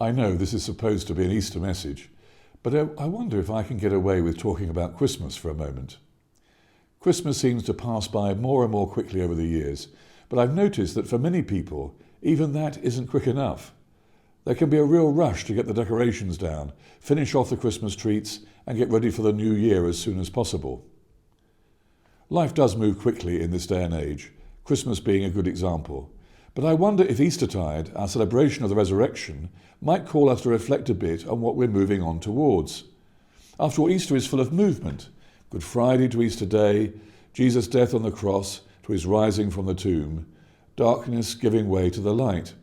I know this is supposed to be an Easter message, but I wonder if I can get away with talking about Christmas for a moment. Christmas seems to pass by more and more quickly over the years, but I've noticed that for many people, even that isn't quick enough. There can be a real rush to get the decorations down, finish off the Christmas treats, and get ready for the new year as soon as possible. Life does move quickly in this day and age, Christmas being a good example. But I wonder if Eastertide, our celebration of the resurrection, might call us to reflect a bit on what we're moving on towards. After all, Easter is full of movement. Good Friday to Easter Day, Jesus' death on the cross to his rising from the tomb, darkness giving way to the light.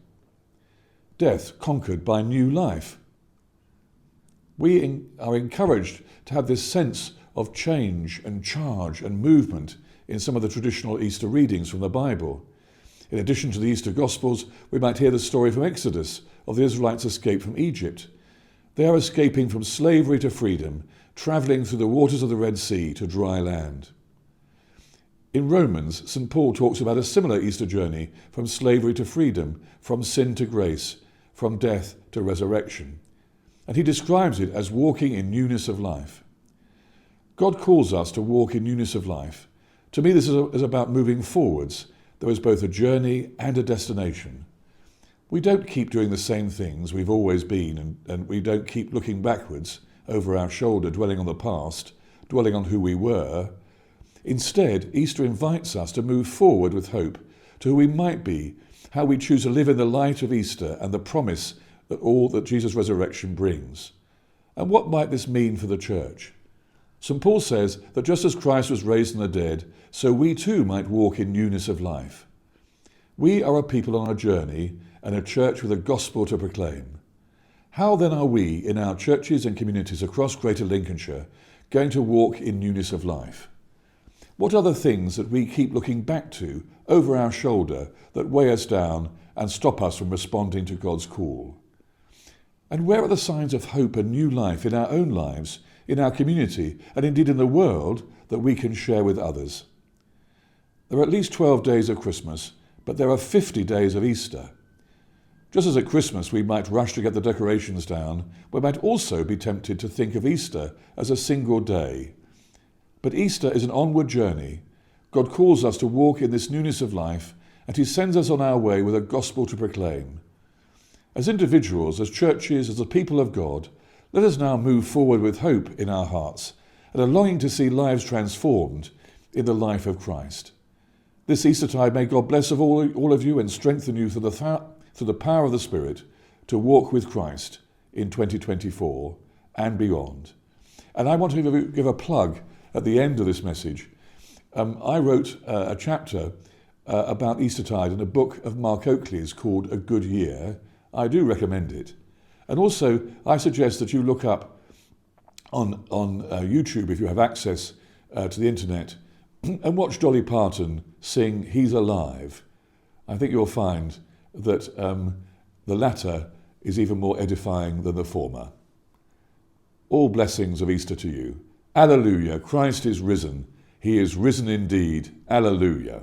Death conquered by new life. We are encouraged to have this sense of change and charge and movement in some of the traditional Easter readings from the Bible. In addition to the Easter Gospels, we might hear the story from Exodus of the Israelites' escape from Egypt. They are escaping from slavery to freedom, travelling through the waters of the Red Sea to dry land. In Romans, St. Paul talks about a similar Easter journey from slavery to freedom, from sin to grace, from death to resurrection. And he describes it as walking in newness of life. God calls us to walk in newness of life. To me, this is about moving forwards. There is both a journey and a destination. We don't keep doing the same things we've always been, and we don't keep looking backwards over our shoulder, dwelling on the past, dwelling on who we were. Instead, Easter invites us to move forward with hope to who we might be, how we choose to live in the light of Easter and the promise that all that Jesus' resurrection brings. And what might this mean for the church? St. Paul says that just as Christ was raised from the dead, so we too might walk in newness of life. We are a people on a journey and a church with a gospel to proclaim. How then are we, in our churches and communities across Greater Lincolnshire, going to walk in newness of life? What are the things that we keep looking back to over our shoulder that weigh us down and stop us from responding to God's call? And where are the signs of hope and new life in our own lives, in our community, and indeed in the world that we can share with others? There are at least 12 days of Christmas, but there are 50 days of Easter. Just as at Christmas we might rush to get the decorations down, we might also be tempted to think of Easter as a single day. But Easter is an onward journey. God calls us to walk in this newness of life, and he sends us on our way with a gospel to proclaim. As individuals, as churches, as the people of God, let us now move forward with hope in our hearts and a longing to see lives transformed in the life of Christ. This Eastertide, may God bless all of you and strengthen you through the power of the Spirit to walk with Christ in 2024 and beyond. And I want to give a plug at the end of this message. I wrote a chapter about Eastertide in a book of Mark Oakley's called A Good Year. I do recommend it. And also, I suggest that you look up on YouTube, if you have access to the internet, and watch Dolly Parton sing He's Alive. I think you'll find that the latter is even more edifying than the former. All blessings of Easter to you. Alleluia, Christ is risen. He is risen indeed. Alleluia.